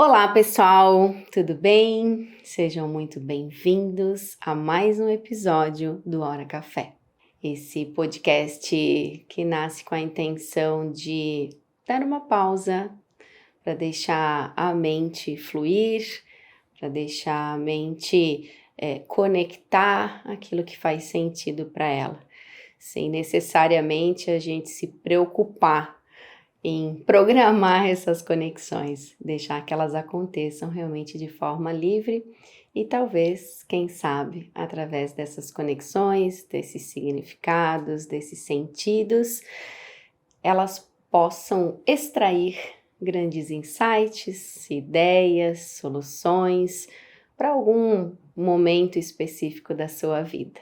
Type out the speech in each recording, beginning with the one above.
Olá, pessoal, tudo bem? Sejam muito bem-vindos a mais um episódio do Hora Café. Esse podcast que nasce com a intenção de dar uma pausa para deixar a mente fluir, para deixar a mente conectar aquilo que faz sentido para ela, sem necessariamente a gente se preocupar em programar essas conexões, deixar que elas aconteçam realmente de forma livre e talvez, quem sabe, através dessas conexões, desses significados, desses sentidos, elas possam extrair grandes insights, ideias, soluções para algum momento específico da sua vida.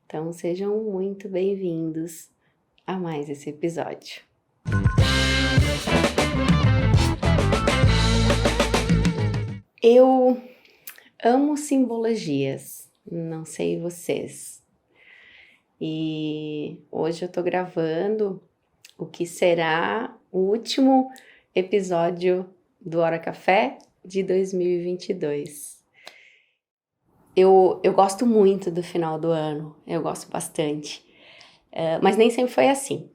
Então, sejam muito bem-vindos a mais esse episódio. Eu amo simbologias, não sei vocês. E hoje eu tô gravando o que será o último episódio do Hora Café de 2022. Eu gosto muito do final do ano, eu gosto bastante, mas nem sempre foi assim.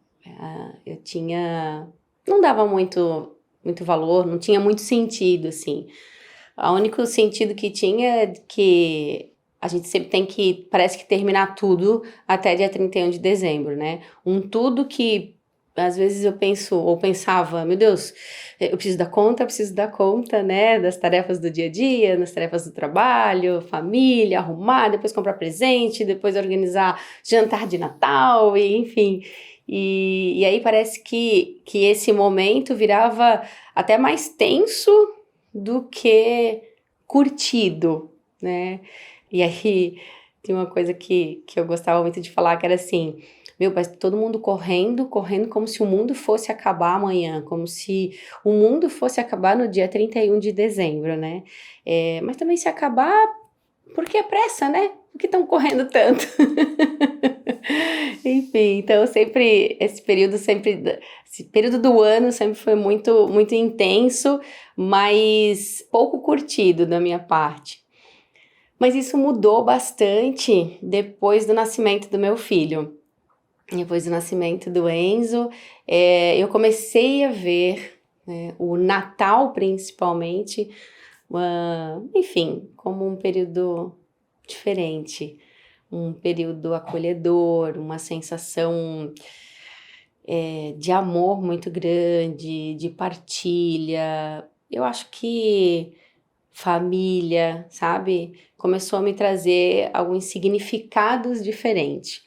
Não dava muito valor, não tinha muito sentido, assim. O único sentido que tinha é que a gente sempre tem que, parece que terminar tudo até dia 31 de dezembro, né? Um tudo que, às vezes eu penso, ou pensava, meu Deus, eu preciso dar conta, né? Das tarefas do dia a dia, das tarefas do trabalho, família, arrumar, depois comprar presente, depois organizar jantar de Natal, e enfim. E aí parece que esse momento virava até mais tenso do que curtido, né? E aí tem uma coisa que eu gostava muito de falar, que era assim, parece todo mundo correndo como se o mundo fosse acabar amanhã, como se o mundo fosse acabar no dia 31 de dezembro, né? Mas também se acabar, por que pressa, né? Por que estão correndo tanto? Enfim, então esse período do ano sempre foi muito, muito intenso, mas pouco curtido da minha parte. Mas isso mudou bastante depois do nascimento do meu filho. Depois do nascimento do Enzo, eu comecei a ver, né, o Natal principalmente, enfim, como um período diferente, um período acolhedor, uma sensação de amor muito grande, de partilha. Eu acho que família, sabe? Começou a me trazer alguns significados diferentes.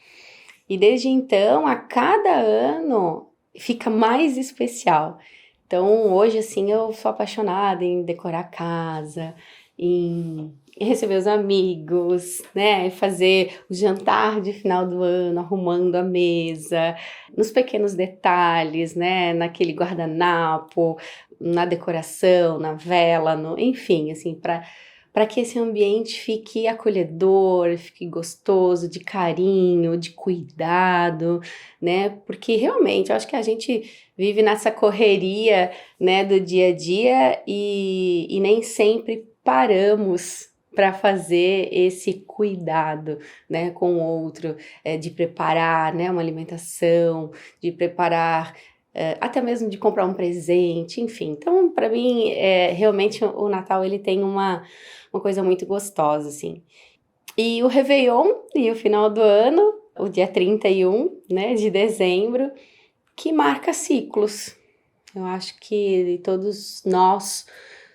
E desde então, a cada ano, fica mais especial. Então, hoje, assim, eu sou apaixonada em decorar a casa, em receber os amigos, né? Fazer o jantar de final do ano, arrumando a mesa, nos pequenos detalhes, né? Naquele guardanapo, na decoração, na vela, enfim, assim, para que esse ambiente fique acolhedor, fique gostoso, de carinho, de cuidado, né? Porque realmente eu acho que a gente vive nessa correria, né, do dia a dia e nem sempre paramos para fazer esse cuidado, né, com o outro, de preparar, né, uma alimentação, de preparar até mesmo de comprar um presente, enfim. Então, para mim, realmente o Natal ele tem uma coisa muito gostosa, assim. E o Réveillon e o final do ano, o dia 31, né, de dezembro, que marca ciclos. Eu acho que todos nós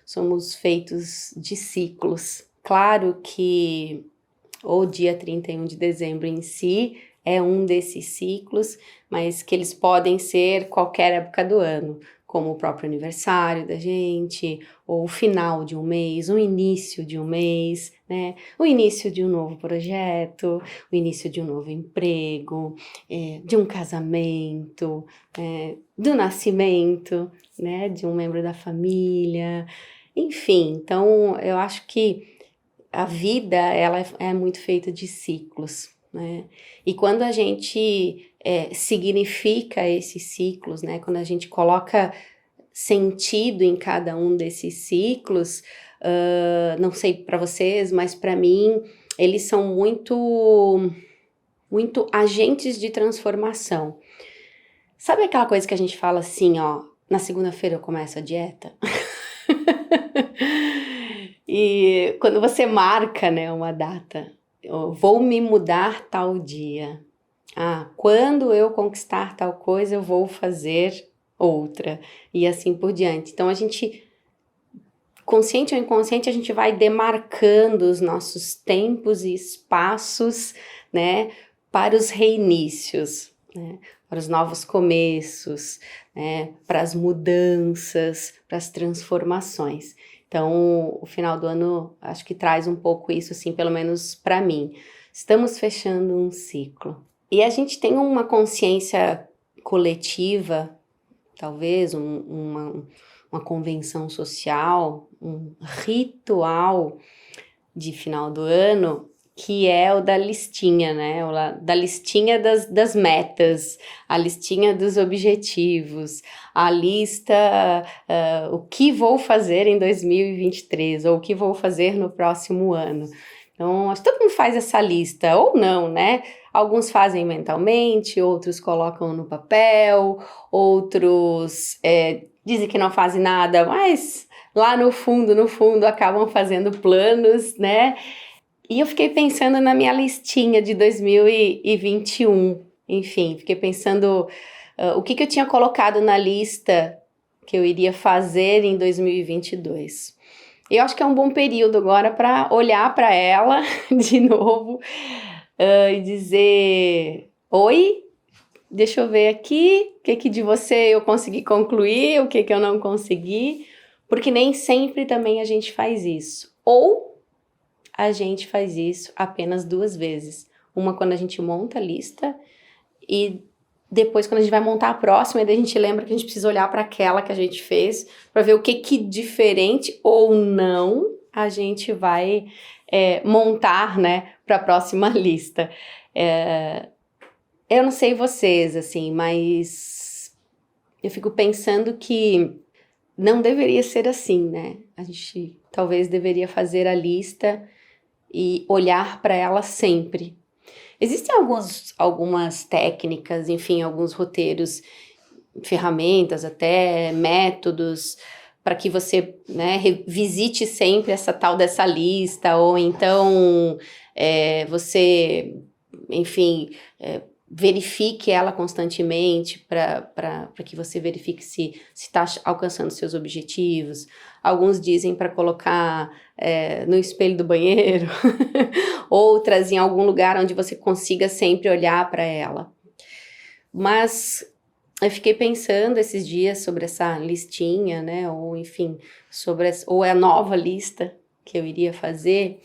somos feitos de ciclos. Claro que o dia 31 de dezembro em si é um desses ciclos, mas que eles podem ser qualquer época do ano, como o próprio aniversário da gente, ou o final de um mês, o início de um mês, né? O início de um novo projeto, o início de um novo emprego, de um casamento, do nascimento, né? De um membro da família, enfim. Então, eu acho que a vida ela é muito feita de ciclos, né? E quando a gente significa esses ciclos, né? Quando a gente coloca sentido em cada um desses ciclos. Não sei para vocês, mas para mim eles são muito agentes de transformação. Sabe aquela coisa que a gente fala assim, ó, na segunda-feira eu começo a dieta? E quando você marca, né, uma data, eu vou me mudar tal dia. Quando eu conquistar tal coisa, eu vou fazer outra. E assim por diante. Então a gente, consciente ou inconsciente, a gente vai demarcando os nossos tempos e espaços, né, para os reinícios, né, para os novos começos, né, para as mudanças, para as transformações. Então, o final do ano, acho que traz um pouco isso, assim, pelo menos para mim. Estamos fechando um ciclo. E a gente tem uma consciência coletiva, talvez uma convenção social, um ritual de final do ano, que é o da listinha, né? Da listinha das metas, a listinha dos objetivos, a lista, o que vou fazer em 2023, ou o que vou fazer no próximo ano. Então, acho que todo mundo faz essa lista, ou não, né? Alguns fazem mentalmente, outros colocam no papel, outros dizem que não fazem nada, mas lá no fundo, acabam fazendo planos, né? E eu fiquei pensando na minha listinha de 2021. Enfim, fiquei pensando o que eu tinha colocado na lista que eu iria fazer em 2022. Eu acho que é um bom período agora para olhar para ela de novo e dizer: oi, deixa eu ver aqui, o que de você eu consegui concluir, o que eu não consegui, porque nem sempre também a gente faz isso. Ou a gente faz isso apenas 2 vezes. Uma quando a gente monta a lista e depois quando a gente vai montar a próxima, e daí a gente lembra que a gente precisa olhar para aquela que a gente fez para ver o que diferente ou não a gente vai montar, né, para a próxima lista. Eu não sei vocês, assim, mas eu fico pensando que não deveria ser assim, né? A gente talvez deveria fazer a lista e olhar para ela sempre. Existem algumas técnicas, enfim, alguns roteiros, ferramentas, até métodos, para que você, né, revisite sempre essa tal dessa lista, ou então você, enfim, verifique ela constantemente para que você verifique se está alcançando seus objetivos. Alguns dizem para colocar no espelho do banheiro, outras em algum lugar onde você consiga sempre olhar para ela. Mas eu fiquei pensando esses dias sobre essa listinha, né, ou enfim, ou a nova lista que eu iria fazer,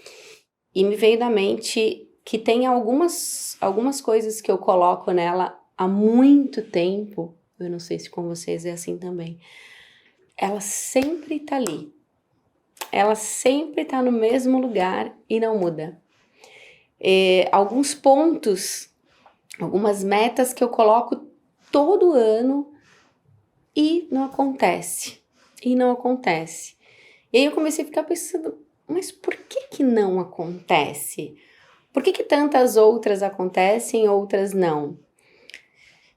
e me veio da mente que tem algumas coisas que eu coloco nela há muito tempo, eu não sei se com vocês é assim também, ela sempre tá ali, ela sempre tá no mesmo lugar e não muda. Alguns pontos, algumas metas que eu coloco todo ano e não acontece, e aí eu comecei a ficar pensando, mas por que não acontece? Por que tantas outras acontecem e outras não?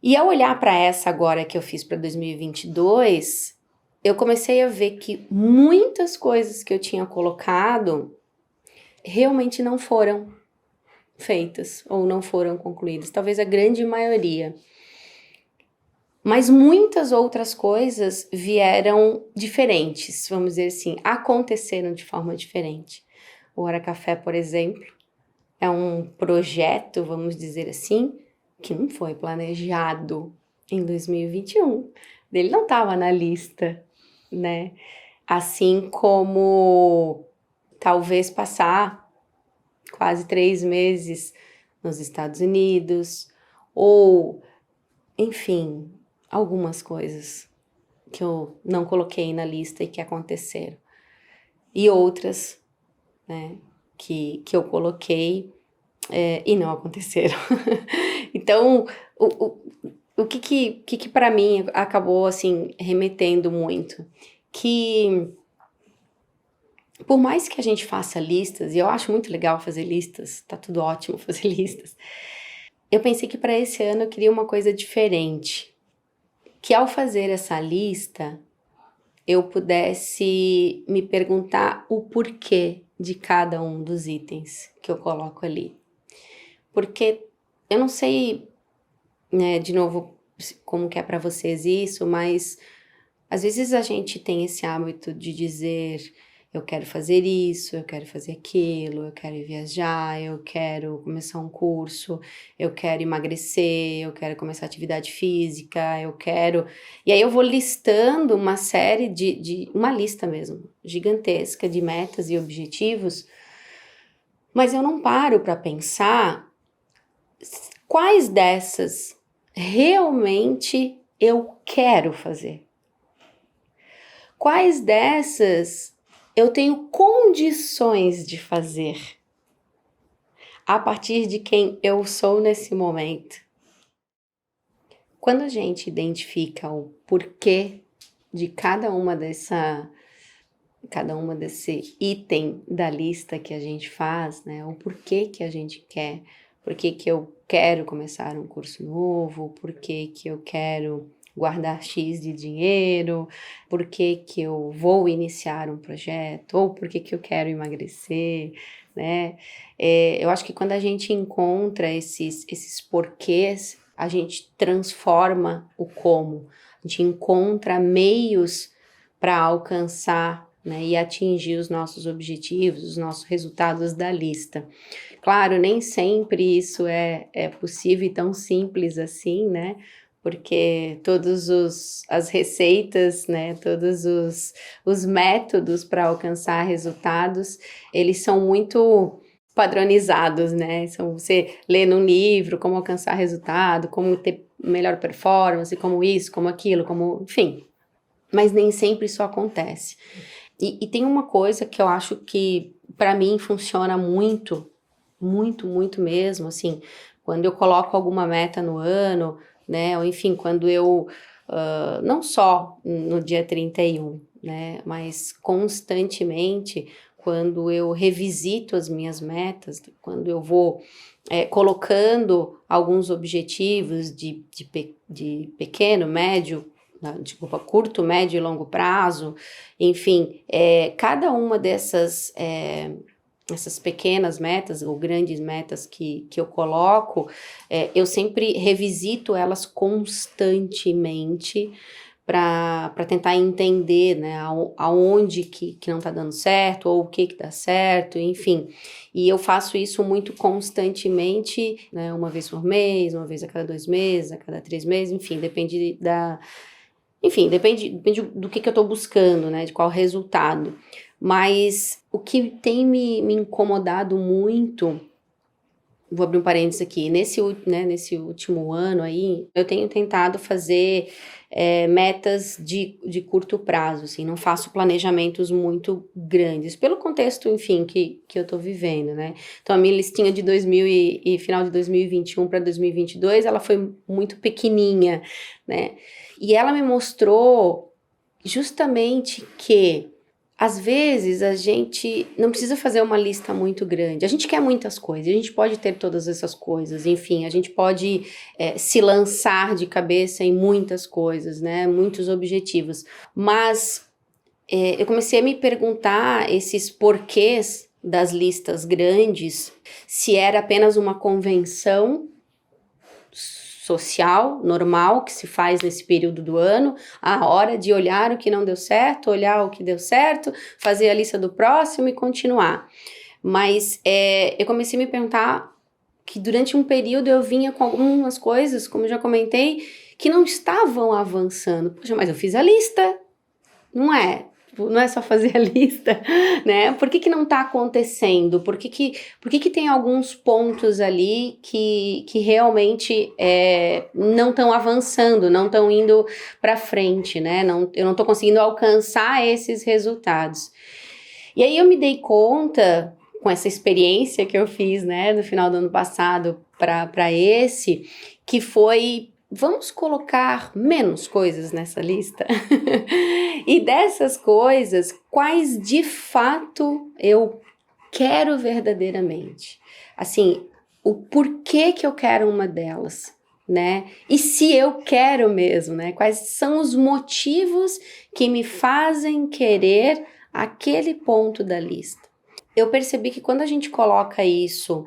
E ao olhar para essa agora que eu fiz para 2022, eu comecei a ver que muitas coisas que eu tinha colocado realmente não foram feitas ou não foram concluídas. Talvez a grande maioria. Mas muitas outras coisas vieram diferentes, vamos dizer assim, aconteceram de forma diferente. O Hora Café, por exemplo, é um projeto, vamos dizer assim, que não foi planejado em 2021. Ele não estava na lista, né? Assim como talvez passar quase 3 meses nos Estados Unidos, ou, enfim, algumas coisas que eu não coloquei na lista e que aconteceram. E outras, né, que eu coloquei e não aconteceram. Então, o o que para mim acabou, assim, remetendo muito? Que por mais que a gente faça listas, e eu acho muito legal fazer listas, tá tudo ótimo fazer listas, eu pensei que para esse ano eu queria uma coisa diferente. Que ao fazer essa lista, eu pudesse me perguntar o porquê de cada um dos itens que eu coloco ali. Porque eu não sei, né, de novo, como que é para vocês isso, mas às vezes a gente tem esse hábito de dizer: eu quero fazer isso, eu quero fazer aquilo, eu quero ir viajar, eu quero começar um curso, eu quero emagrecer, eu quero começar atividade física, eu quero. E aí eu vou listando uma série uma lista mesmo, gigantesca de metas e objetivos, mas eu não paro para pensar quais dessas realmente eu quero fazer. Quais dessas eu tenho condições de fazer a partir de quem eu sou nesse momento? Quando a gente identifica o porquê de cada uma desse item da lista que a gente faz, né? O porquê que a gente quer, porquê que eu quero começar um curso novo, porquê que eu quero guardar X de dinheiro, por que eu vou iniciar um projeto, ou por que eu quero emagrecer, né? Eu acho que quando a gente encontra esses porquês, a gente transforma o como, a gente encontra meios para alcançar, né, e atingir os nossos objetivos, os nossos resultados da lista. Claro, nem sempre isso é possível e tão simples assim, né? Porque as receitas, né, todos os métodos para alcançar resultados, eles são muito padronizados, né? Então, você lê num livro como alcançar resultado, como ter melhor performance, como isso, como aquilo, como, enfim. Mas nem sempre isso acontece. E tem uma coisa que eu acho que, para mim, funciona muito, muito, muito mesmo, assim, quando eu coloco alguma meta no ano, né, ou enfim, quando eu, não só no dia 31, né, mas constantemente, quando eu revisito as minhas metas, quando eu vou colocando alguns objetivos de pequeno, médio, desculpa, curto, médio e longo prazo, enfim, cada uma essas pequenas metas ou grandes metas que eu coloco, eu sempre revisito elas constantemente para tentar entender, né, aonde que não está dando certo ou o que dá certo, enfim. E eu faço isso muito constantemente, né, uma vez por mês, uma vez a cada 2 meses, a cada 3 meses, enfim, depende do que eu estou buscando, né, de qual resultado. Mas o que tem me incomodado muito, vou abrir um parênteses aqui, nesse último ano aí, eu tenho tentado fazer metas de curto prazo, assim, não faço planejamentos muito grandes, pelo contexto, enfim, que eu tô vivendo, né? Então, a minha listinha de final de 2021 para 2022, ela foi muito pequenininha, né? E ela me mostrou justamente que às vezes a gente não precisa fazer uma lista muito grande. A gente quer muitas coisas, a gente pode ter todas essas coisas, enfim, a gente pode se lançar de cabeça em muitas coisas, né? Muitos objetivos. Mas eu comecei a me perguntar esses porquês das listas grandes, se era apenas uma convenção social, normal, que se faz nesse período do ano, a hora de olhar o que não deu certo, olhar o que deu certo, fazer a lista do próximo e continuar. Mas eu comecei a me perguntar que durante um período eu vinha com algumas coisas, como eu já comentei, que não estavam avançando. Poxa, mas eu fiz a lista, não é? Não é só fazer a lista, né? Por que não tá acontecendo? Por que tem alguns pontos ali que realmente não estão avançando, não estão indo para frente, né? Eu não tô conseguindo alcançar esses resultados. E aí eu me dei conta, com essa experiência que eu fiz, né, no final do ano passado para esse, que foi vamos colocar menos coisas nessa lista? E dessas coisas, quais de fato eu quero verdadeiramente? Assim, o porquê que eu quero uma delas, né? E se eu quero mesmo, né? Quais são os motivos que me fazem querer aquele ponto da lista? Eu percebi que quando a gente coloca isso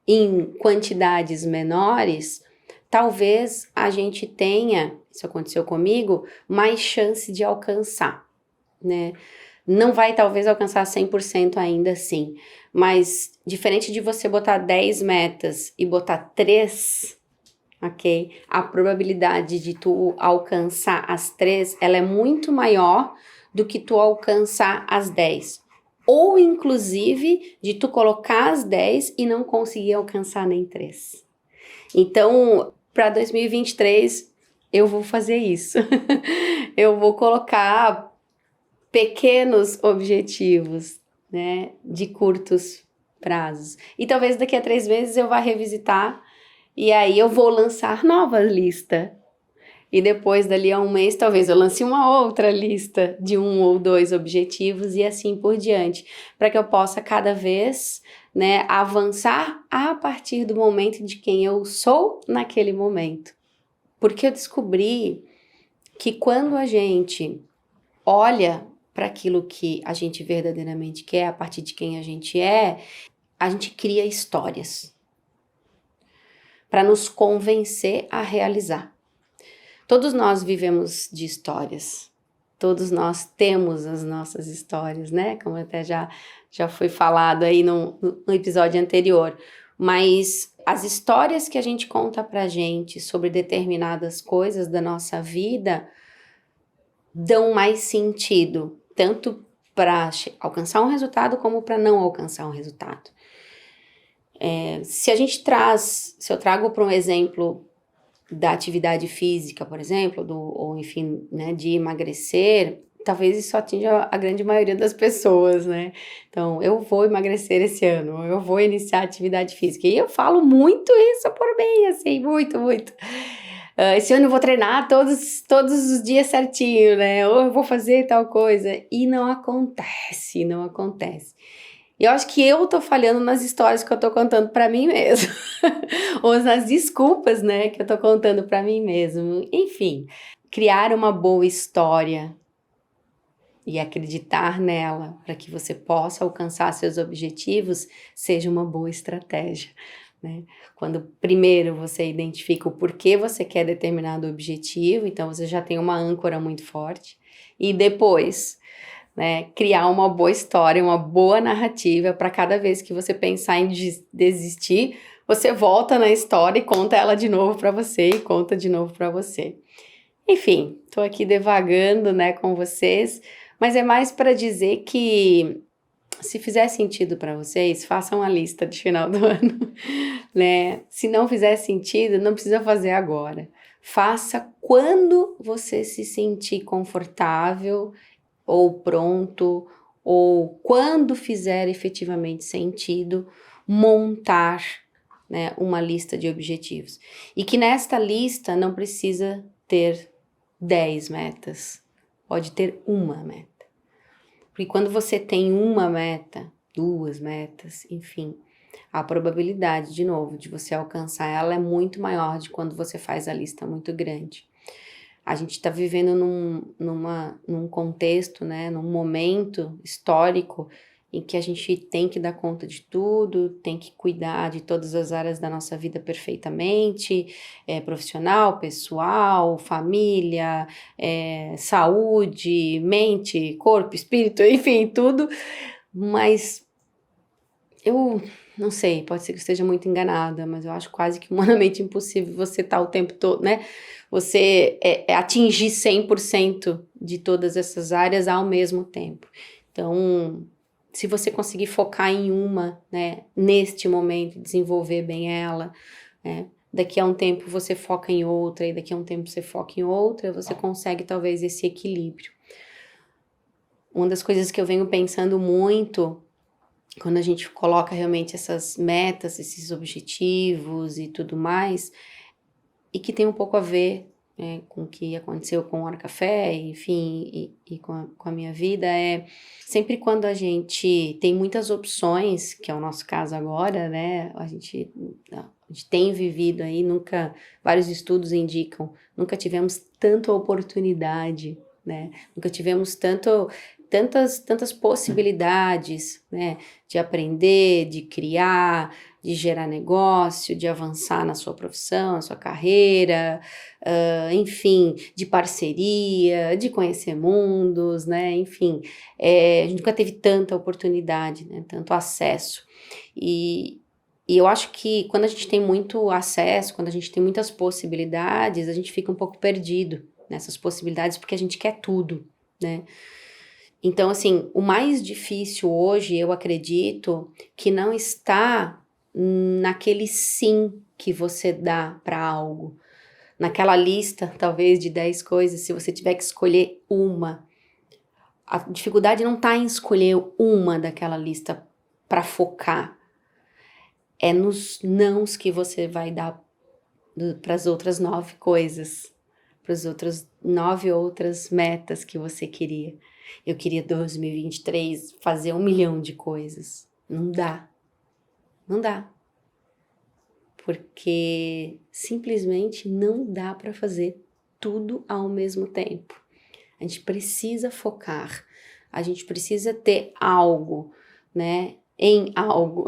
em quantidades menores, talvez a gente tenha, isso aconteceu comigo, mais chance de alcançar, né? Não vai talvez alcançar 100% ainda assim, mas diferente de você botar 10 metas e botar 3, ok? A probabilidade de tu alcançar as 3, ela é muito maior do que tu alcançar as 10. Ou, inclusive, de tu colocar as 10 e não conseguir alcançar nem 3. Então, para 2023, eu vou fazer isso. Eu vou colocar pequenos objetivos, né, de curtos prazos. E talvez daqui a 3 meses eu vá revisitar e aí eu vou lançar nova lista. E depois, dali a um mês, talvez eu lance uma outra lista de 1 ou 2 objetivos e assim por diante, para que eu possa cada vez, né, avançar a partir do momento de quem eu sou naquele momento. Porque eu descobri que quando a gente olha para aquilo que a gente verdadeiramente quer, a partir de quem a gente cria histórias para nos convencer a realizar. Todos nós vivemos de histórias, todos nós temos as nossas histórias, né? Como até já foi falado aí no episódio anterior. Mas as histórias que a gente conta pra gente sobre determinadas coisas da nossa vida dão mais sentido, tanto para alcançar um resultado como para não alcançar um resultado. Se eu trago para um exemplo da atividade física, por exemplo, ou enfim, né, de emagrecer, talvez isso atinja a grande maioria das pessoas, né? Então, eu vou emagrecer esse ano, eu vou iniciar atividade física. E eu falo muito isso por mim, assim, muito, muito. Esse ano eu vou treinar todos os dias certinho, né? Ou eu vou fazer tal coisa. E não acontece, não acontece. E eu acho que eu tô falhando nas histórias que eu tô contando pra mim mesmo. Ou nas desculpas, né, que eu tô contando pra mim mesmo. Enfim, criar uma boa história e acreditar nela para que você possa alcançar seus objetivos seja uma boa estratégia, né? Quando primeiro você identifica o porquê você quer determinado objetivo, então você já tem uma âncora muito forte. E depois, né, criar uma boa história, uma boa narrativa para cada vez que você pensar em desistir, você volta na história e conta ela de novo para você e conta de novo para você. Enfim, tô aqui devagando, né, com vocês, mas é mais para dizer que se fizer sentido para vocês, façam a lista de final do ano, né? Se não fizer sentido, não precisa fazer agora. Faça quando você se sentir confortável ou pronto, ou quando fizer efetivamente sentido, montar, né, uma lista de objetivos. E que nesta lista não precisa ter 10 metas, pode ter uma meta. Porque quando você tem uma meta, 2 metas, enfim, a probabilidade, de novo, de você alcançar ela é muito maior de quando você faz a lista muito grande. A gente está vivendo num contexto, né, num momento histórico em que a gente tem que dar conta de tudo, tem que cuidar de todas as áreas da nossa vida perfeitamente, profissional, pessoal, família, saúde, mente, corpo, espírito, enfim, tudo, mas eu não sei, pode ser que eu esteja muito enganada, mas eu acho quase que humanamente impossível você estar o tempo todo, né? Você atingir 100% de todas essas áreas ao mesmo tempo. Então, se você conseguir focar em uma, né, neste momento, desenvolver bem ela, né? Daqui a um tempo você foca em outra, e daqui a um tempo você foca em outra, você consegue talvez esse equilíbrio. Uma das coisas que eu venho pensando muito quando a gente coloca realmente essas metas, esses objetivos e tudo mais, e que tem um pouco a ver com o que aconteceu com o Hora Café, enfim, e com a minha vida, sempre quando a gente tem muitas opções, que é o nosso caso agora, né, a gente tem vivido aí, vários estudos indicam, nunca tivemos tanta oportunidade, né, nunca tivemos tantas possibilidades, né, de aprender, de criar, de gerar negócio, de avançar na sua profissão, na sua carreira, enfim, de parceria, de conhecer mundos, né, enfim, a gente nunca teve tanta oportunidade, né, tanto acesso, e eu acho que quando a gente tem muito acesso, quando a gente tem muitas possibilidades, a gente fica um pouco perdido nessas possibilidades, porque a gente quer tudo, né. Então, assim, o mais difícil hoje, eu acredito, que não está naquele sim que você dá para algo. Naquela lista, talvez, de 10 coisas, se você tiver que escolher uma. A dificuldade não está em escolher uma daquela lista para focar. É nos nãos que você vai dar para as outras 9 coisas, para as outras 9 outras metas que você queria. Eu queria 2023 fazer 1 milhão de coisas. Não dá. Não dá. Porque simplesmente não dá para fazer tudo ao mesmo tempo. A gente precisa focar. A gente precisa ter algo, né? Em algo.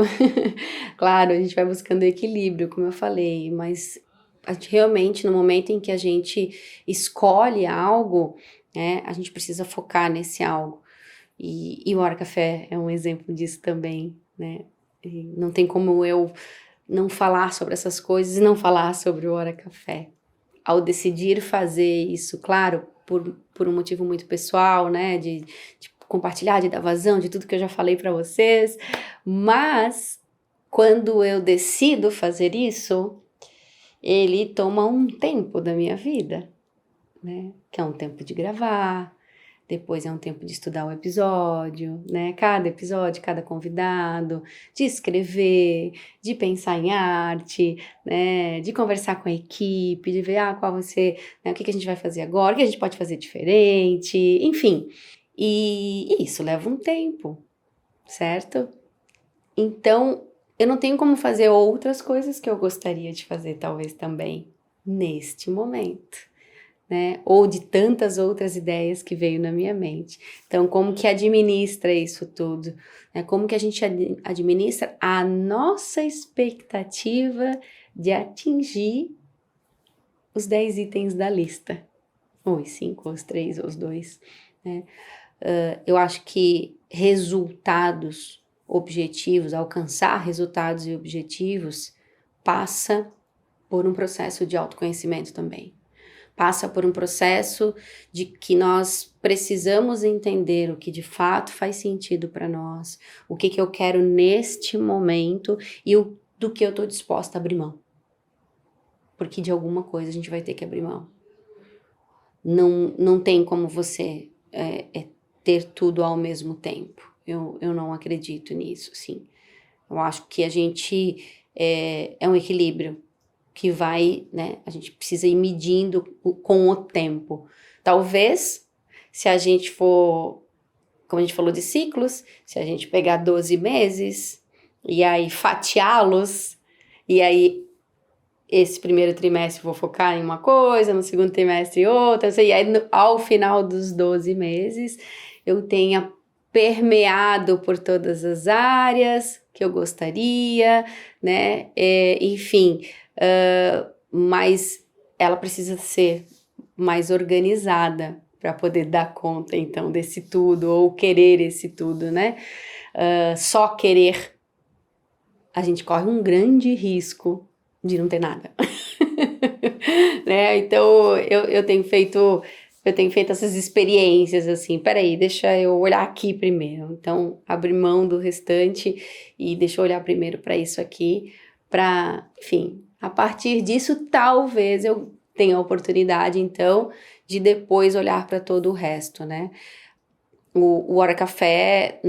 Claro, a gente vai buscando equilíbrio, como eu falei, mas a gente realmente, no momento em que a gente escolhe algo, né, a gente precisa focar nesse algo. E o Hora Café é um exemplo disso também, né? E não tem como eu não falar sobre essas coisas e não falar sobre o Hora Café. Ao decidir fazer isso, claro, por um motivo muito pessoal, né, de compartilhar, de dar vazão, de tudo que eu já falei para vocês, mas quando eu decido fazer isso, ele toma um tempo da minha vida, né, que é um tempo de gravar, depois é um tempo de estudar o episódio, né? Cada episódio, cada convidado, de escrever, de pensar em arte, né? De conversar com a equipe, de ver qual vai ser, né? O que a gente vai fazer agora, o que a gente pode fazer diferente, enfim. E isso leva um tempo, certo? Então, eu não tenho como fazer outras coisas que eu gostaria de fazer, talvez também, neste momento. Né? Ou de tantas outras ideias que veio na minha mente. Então, como que administra isso tudo? Né? Como que a gente administra a nossa expectativa de atingir os 10 itens da lista? Ou os 5, ou os 3, ou os 2. Né? Eu acho que resultados objetivos, alcançar resultados e objetivos, passa por um processo de autoconhecimento também. Passa por um processo de que nós precisamos entender o que de fato faz sentido para nós, o que eu quero neste momento e do que eu estou disposta a abrir mão. Porque de alguma coisa a gente vai ter que abrir mão. Não tem como você ter tudo ao mesmo tempo. Eu não acredito nisso, sim. Eu acho que a gente é um equilíbrio que vai, né, a gente precisa ir medindo com o tempo. Talvez, se a gente for, como a gente falou de ciclos, se a gente pegar 12 meses e aí fatiá-los, e aí esse primeiro trimestre vou focar em uma coisa, no segundo trimestre outra, e aí ao final dos 12 meses eu tenha permeado por todas as áreas que eu gostaria, né, enfim, mas ela precisa ser mais organizada para poder dar conta, então, desse tudo, ou querer esse tudo, né? Só querer, a gente corre um grande risco de não ter nada. Né? Então, eu tenho feito essas experiências, assim, peraí, deixa eu olhar aqui primeiro. Então, abrir mão do restante e deixa eu olhar primeiro para isso aqui, para, enfim, a partir disso, talvez eu tenha a oportunidade, então, de depois olhar para todo o resto, né? O Hora Café,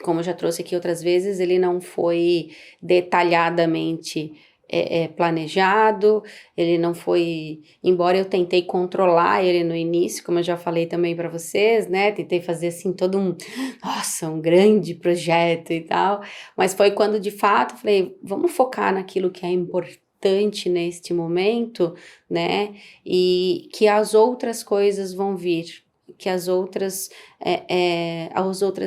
como eu já trouxe aqui outras vezes, ele não foi detalhadamente planejado, ele não foi, embora eu tentei controlar ele no início, como eu já falei também para vocês, né, tentei fazer assim todo um grande projeto e tal, mas foi quando de fato eu falei, vamos focar naquilo que é importante neste momento, né, e que as outras coisas vão vir, que as outras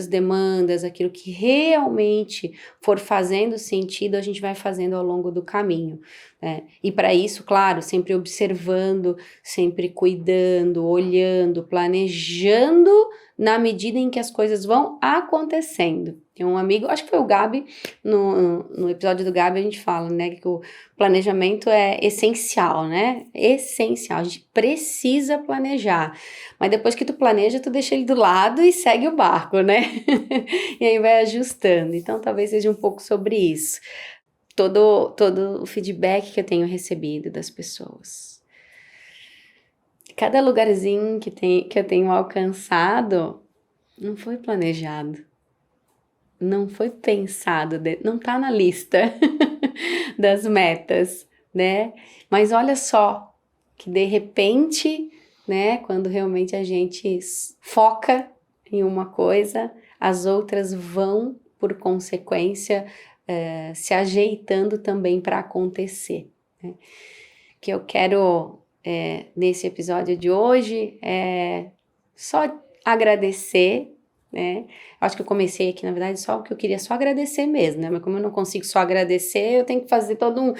demandas, aquilo que realmente for fazendo sentido, a gente vai fazendo ao longo do caminho, né? E para isso, claro, sempre observando, sempre cuidando, olhando, planejando na medida em que as coisas vão acontecendo. Tem um amigo, acho que foi o Gabi, no episódio do Gabi a gente fala, né, que o planejamento é essencial, né? Essencial, a gente precisa planejar. Mas depois que tu planeja, tu deixa ele do lado e segue o barco, né? E aí vai ajustando. Então, talvez seja um pouco sobre isso. Todo o feedback que eu tenho recebido das pessoas. Cada lugarzinho que eu tenho alcançado não foi planejado. Não foi pensado, não tá na lista das metas, né? Mas olha só, que de repente, né, quando realmente a gente foca em uma coisa, as outras vão, por consequência, se ajeitando também para acontecer, né? O que eu quero, nesse episódio de hoje, é só agradecer, né? Acho que eu comecei aqui, na verdade, só porque eu queria só agradecer mesmo, né? Mas como eu não consigo só agradecer, eu tenho que fazer todo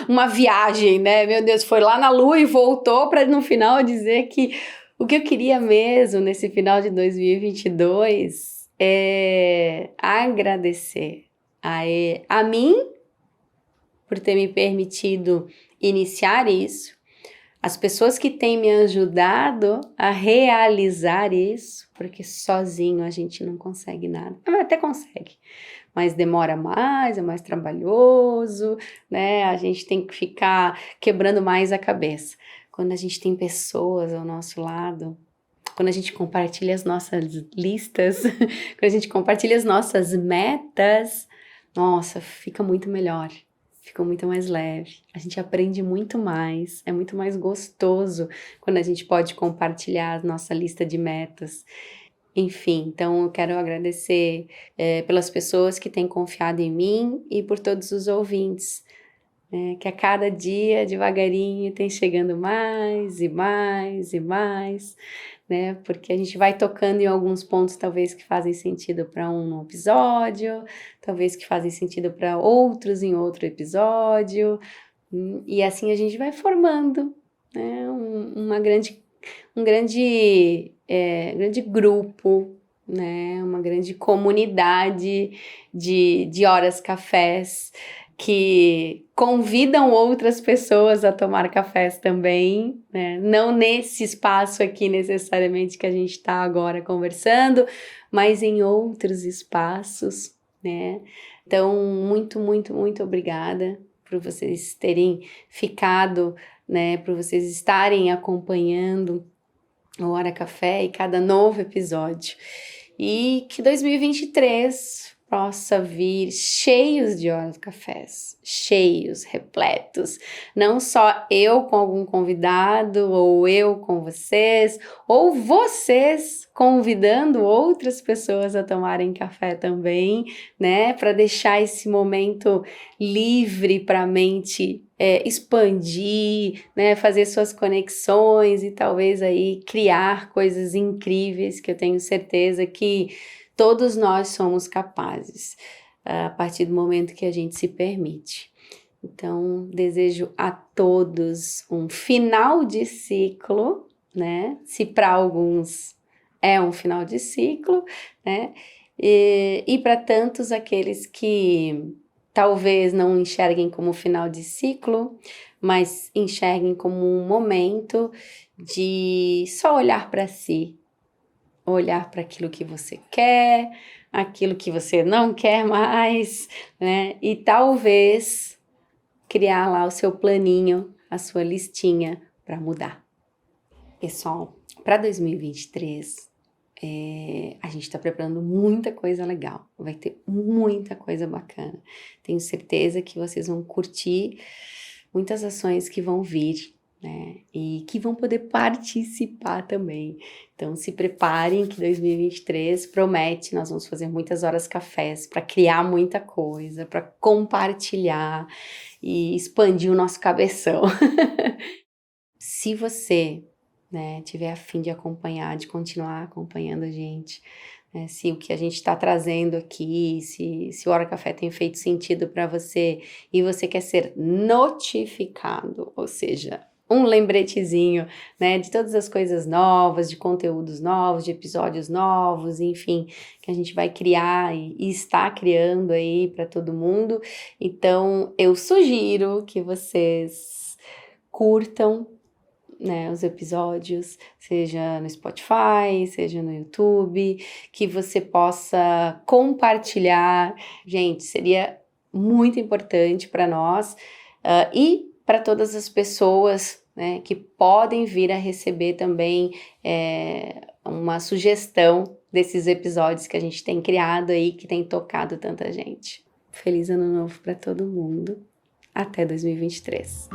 uma viagem, né? Meu Deus, foi lá na Lua e voltou para no final dizer que o que eu queria mesmo nesse final de 2022 é agradecer a mim por ter me permitido iniciar isso, as pessoas que têm me ajudado a realizar isso, porque sozinho a gente não consegue nada. Até consegue, mas demora mais, é mais trabalhoso, né? A gente tem que ficar quebrando mais a cabeça. Quando a gente tem pessoas ao nosso lado, quando a gente compartilha as nossas listas, quando a gente compartilha as nossas metas, nossa, fica muito melhor. Fica muito mais leve, a gente aprende muito mais, é muito mais gostoso quando a gente pode compartilhar a nossa lista de metas. Enfim, então eu quero agradecer pelas pessoas que têm confiado em mim e por todos os ouvintes, né, que a cada dia, devagarinho, tem chegando mais e mais e mais, né? Porque a gente vai tocando em alguns pontos, talvez que fazem sentido para um episódio, talvez que fazem sentido para outros em outro episódio, e assim a gente vai formando, né? Grande grupo, né? Uma grande comunidade de horas cafés que convidam outras pessoas a tomar cafés também, né? Não nesse espaço aqui necessariamente que a gente está agora conversando, mas em outros espaços, né? Então, muito, muito, muito obrigada por vocês terem ficado, né? Por vocês estarem acompanhando o Hora Café e cada novo episódio. E que 2023 possa vir cheios de horas cafés, cheios, repletos. Não só eu com algum convidado, ou eu com vocês, ou vocês convidando outras pessoas a tomarem café também, né? Para deixar esse momento livre para a mente expandir, né, fazer suas conexões e talvez aí criar coisas incríveis que eu tenho certeza que todos nós somos capazes a partir do momento que a gente se permite. Então, desejo a todos um final de ciclo, né? Se para alguns é um final de ciclo, né? E para tantos aqueles que talvez não enxerguem como final de ciclo, mas enxerguem como um momento de só olhar para si, olhar para aquilo que você quer, aquilo que você não quer mais, né? E talvez criar lá o seu planinho, a sua listinha para mudar. Pessoal, para 2023, A gente está preparando muita coisa legal, vai ter muita coisa bacana. Tenho certeza que vocês vão curtir muitas ações que vão vir, né? E que vão poder participar também. Então se preparem que 2023 promete, nós vamos fazer muitas horas cafés para criar muita coisa, para compartilhar e expandir o nosso cabeção. Se você, né, tiver a fim de acompanhar, de continuar acompanhando a gente, né, se o que a gente está trazendo aqui, se o Hora Café tem feito sentido para você e você quer ser notificado, ou seja, um lembretezinho, né, de todas as coisas novas, de conteúdos novos, de episódios novos, enfim, que a gente vai criar e está criando aí para todo mundo. Então, eu sugiro que vocês curtam, né, os episódios, seja no Spotify, seja no YouTube, que você possa compartilhar. Gente, seria muito importante para nós e para todas as pessoas, né, que podem vir a receber também uma sugestão desses episódios que a gente tem criado aí, que tem tocado tanta gente. Feliz Ano Novo para todo mundo. Até 2023.